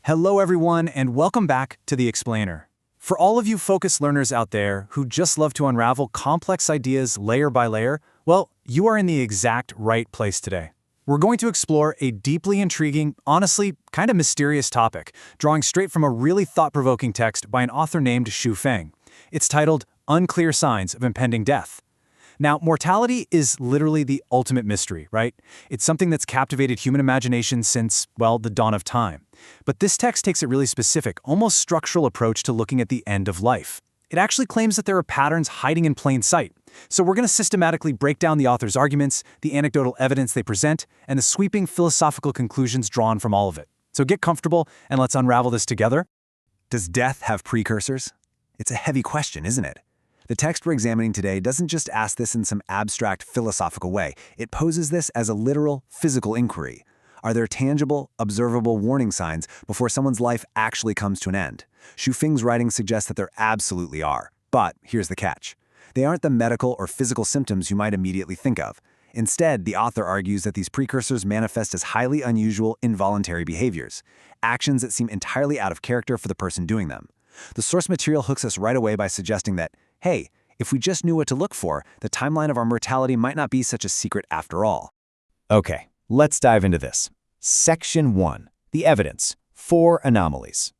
Hello everyone and welcome back to The Explainer. For all of you focused learners out there who just love to unravel complex ideas layer by layer, well, you are in the exact right place today. We're going to explore a deeply intriguing, honestly, kind of mysterious topic, drawing straight from a really thought-provoking text by an author named Xu Feng. It's titled Unclear Signs of Impending Death. Now, mortality is literally the ultimate mystery, right? It's something that's captivated human imagination since, well, the dawn of time. But this text takes a really specific, almost structural approach to looking at the end of life. It actually claims that there are patterns hiding in plain sight. So we're going to systematically break down the author's arguments, the anecdotal evidence they present, and the sweeping philosophical conclusions drawn from all of it. So get comfortable and let's unravel this together. Does death have precursors? It's a heavy question, isn't it? The text we're examining today doesn't just ask this in some abstract philosophical way. It poses this as a literal, physical inquiry. Are there tangible, observable warning signs before someone's life actually comes to an end? Xu Feng's writing suggests that there absolutely are. But here's the catch. They aren't the medical or physical symptoms you might immediately think of. Instead, the author argues that these precursors manifest as highly unusual, involuntary behaviors, actions that seem entirely out of character for the person doing them. The source material hooks us right away by suggesting that, hey, if we just knew what to look for, the timeline of our mortality might not be such a secret after all. Okay, let's dive into this. Section 1. The evidence. 4 anomalies.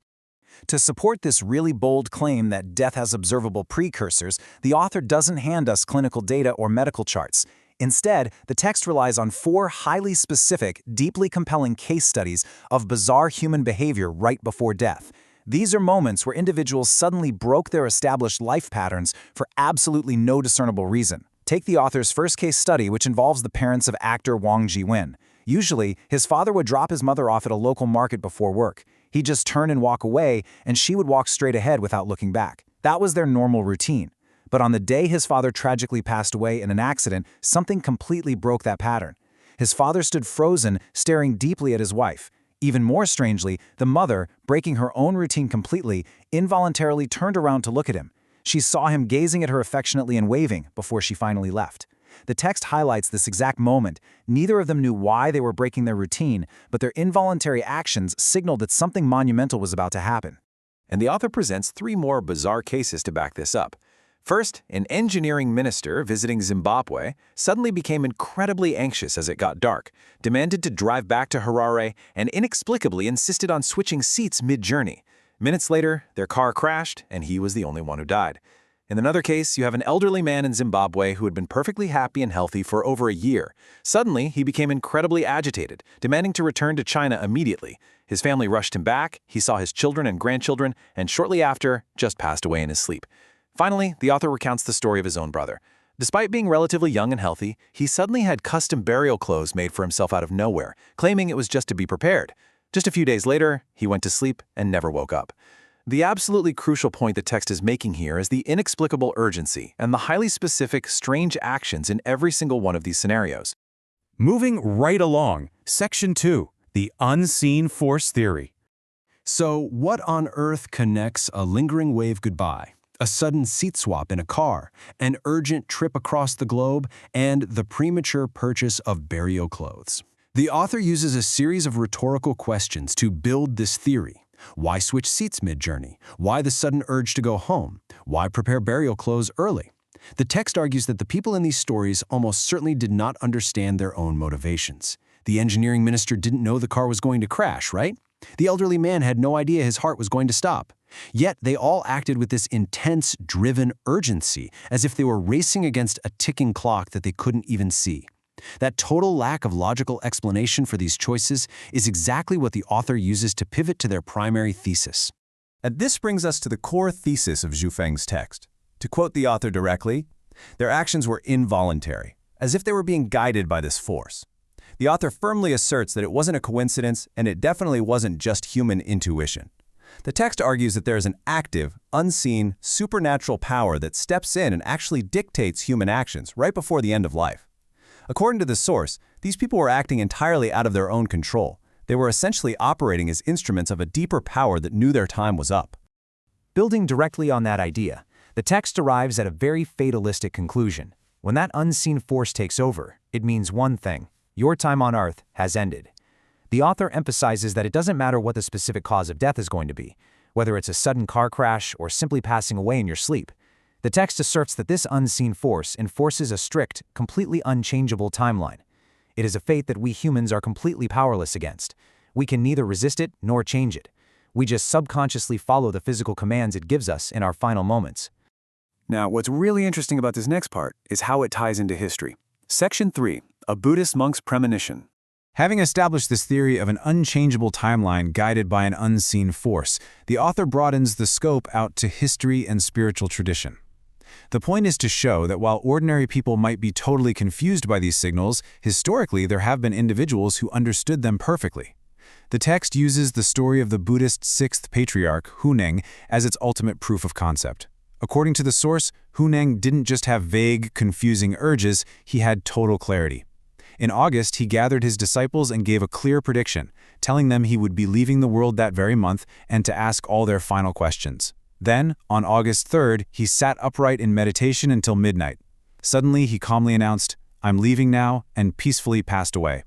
To support this really bold claim that death has observable precursors, the author doesn't hand us clinical data or medical charts. Instead, the text relies on 4 highly specific, deeply compelling case studies of bizarre human behavior right before death. These are moments where individuals suddenly broke their established life patterns for absolutely no discernible reason. Take the author's first case study, which involves the parents of actor Wang Jiwen. Usually, his father would drop his mother off at a local market before work. He'd just turn and walk away, and she would walk straight ahead without looking back. That was their normal routine. But on the day his father tragically passed away in an accident, something completely broke that pattern. His father stood frozen, staring deeply at his wife. Even more strangely, the mother, breaking her own routine completely, involuntarily turned around to look at him. She saw him gazing at her affectionately and waving before she finally left. The text highlights this exact moment. Neither of them knew why they were breaking their routine, but their involuntary actions signaled that something monumental was about to happen. And the author presents 3 more bizarre cases to back this up. First, an engineering minister visiting Zimbabwe suddenly became incredibly anxious as it got dark, demanded to drive back to Harare, and inexplicably insisted on switching seats mid-journey. Minutes later, their car crashed, and he was the only one who died. In another case, you have an elderly man in Zimbabwe who had been perfectly happy and healthy for over a year. Suddenly, he became incredibly agitated, demanding to return to China immediately. His family rushed him back, he saw his children and grandchildren, and shortly after, just passed away in his sleep. Finally, the author recounts the story of his own brother. Despite being relatively young and healthy, he suddenly had custom burial clothes made for himself out of nowhere, claiming it was just to be prepared. Just a few days later, he went to sleep and never woke up. The absolutely crucial point the text is making here is the inexplicable urgency and the highly specific, strange actions in every single one of these scenarios. Moving right along, Section 2, the unseen force theory. So what on earth connects a lingering wave goodbye, a sudden seat swap in a car, an urgent trip across the globe, and the premature purchase of burial clothes? The author uses a series of rhetorical questions to build this theory. Why switch seats mid-journey? Why the sudden urge to go home? Why prepare burial clothes early? The text argues that the people in these stories almost certainly did not understand their own motivations. The engineering minister didn't know the car was going to crash, right? The elderly man had no idea his heart was going to stop. Yet they all acted with this intense, driven urgency, as if they were racing against a ticking clock that they couldn't even see. That total lack of logical explanation for these choices is exactly what the author uses to pivot to their primary thesis. And this brings us to the core thesis of Xu Feng's text. To quote the author directly, their actions were involuntary, as if they were being guided by this force. The author firmly asserts that it wasn't a coincidence and it definitely wasn't just human intuition. The text argues that there is an active, unseen, supernatural power that steps in and actually dictates human actions right before the end of life. According to the source, these people were acting entirely out of their own control. They were essentially operating as instruments of a deeper power that knew their time was up. Building directly on that idea, the text arrives at a very fatalistic conclusion. When that unseen force takes over, it means one thing: your time on Earth has ended. The author emphasizes that it doesn't matter what the specific cause of death is going to be, whether it's a sudden car crash or simply passing away in your sleep. The text asserts that this unseen force enforces a strict, completely unchangeable timeline. It is a fate that we humans are completely powerless against. We can neither resist it nor change it. We just subconsciously follow the physical commands it gives us in our final moments. Now, what's really interesting about this next part is how it ties into history. Section 3, a Buddhist monk's premonition. Having established this theory of an unchangeable timeline guided by an unseen force, the author broadens the scope out to history and spiritual tradition. The point is to show that while ordinary people might be totally confused by these signals, historically there have been individuals who understood them perfectly. The text uses the story of the Buddhist sixth patriarch, Huneng, as its ultimate proof of concept. According to the source, Huneng didn't just have vague, confusing urges, he had total clarity. In August, he gathered his disciples and gave a clear prediction, telling them he would be leaving the world that very month and to ask all their final questions. Then, on August 3rd, he sat upright in meditation until midnight. Suddenly, he calmly announced, "I'm leaving now," and peacefully passed away.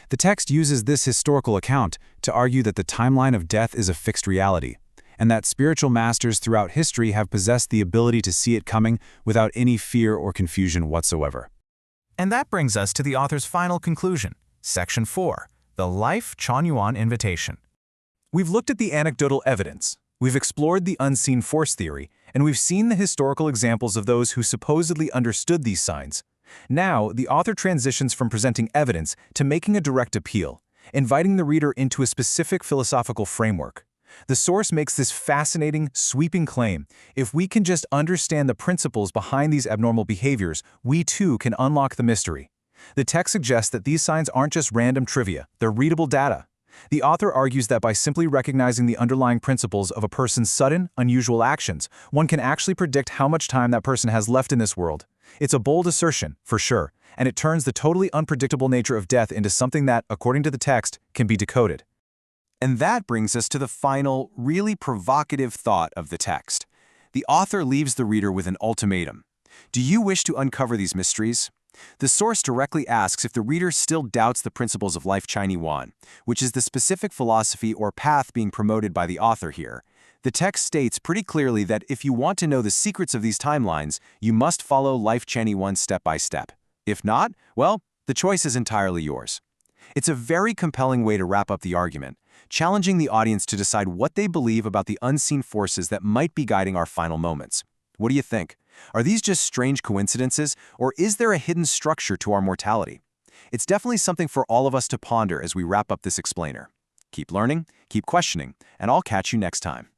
The text uses this historical account to argue that the timeline of death is a fixed reality, and that spiritual masters throughout history have possessed the ability to see it coming without any fear or confusion whatsoever. And that brings us to the author's final conclusion, Section 4, the Lifechanyuan invitation. We've looked at the anecdotal evidence, we've explored the unseen force theory, and we've seen the historical examples of those who supposedly understood these signs. Now, the author transitions from presenting evidence to making a direct appeal, inviting the reader into a specific philosophical framework. The source makes this fascinating, sweeping claim: if we can just understand the principles behind these abnormal behaviors, we too can unlock the mystery. The text suggests that these signs aren't just random trivia, they're readable data. The author argues that by simply recognizing the underlying principles of a person's sudden, unusual actions, one can actually predict how much time that person has left in this world. It's a bold assertion, for sure, and it turns the totally unpredictable nature of death into something that, according to the text, can be decoded. And that brings us to the final, really provocative thought of the text. The author leaves the reader with an ultimatum. Do you wish to uncover these mysteries? The source directly asks if the reader still doubts the principles of Lifechanyuan, which is the specific philosophy or path being promoted by the author here. The text states pretty clearly that if you want to know the secrets of these timelines, you must follow Lifechanyuan step by step. If not, well, the choice is entirely yours. It's a very compelling way to wrap up the argument, challenging the audience to decide what they believe about the unseen forces that might be guiding our final moments. What do you think? Are these just strange coincidences, or is there a hidden structure to our mortality? It's definitely something for all of us to ponder as we wrap up this explainer. Keep learning, keep questioning, and I'll catch you next time.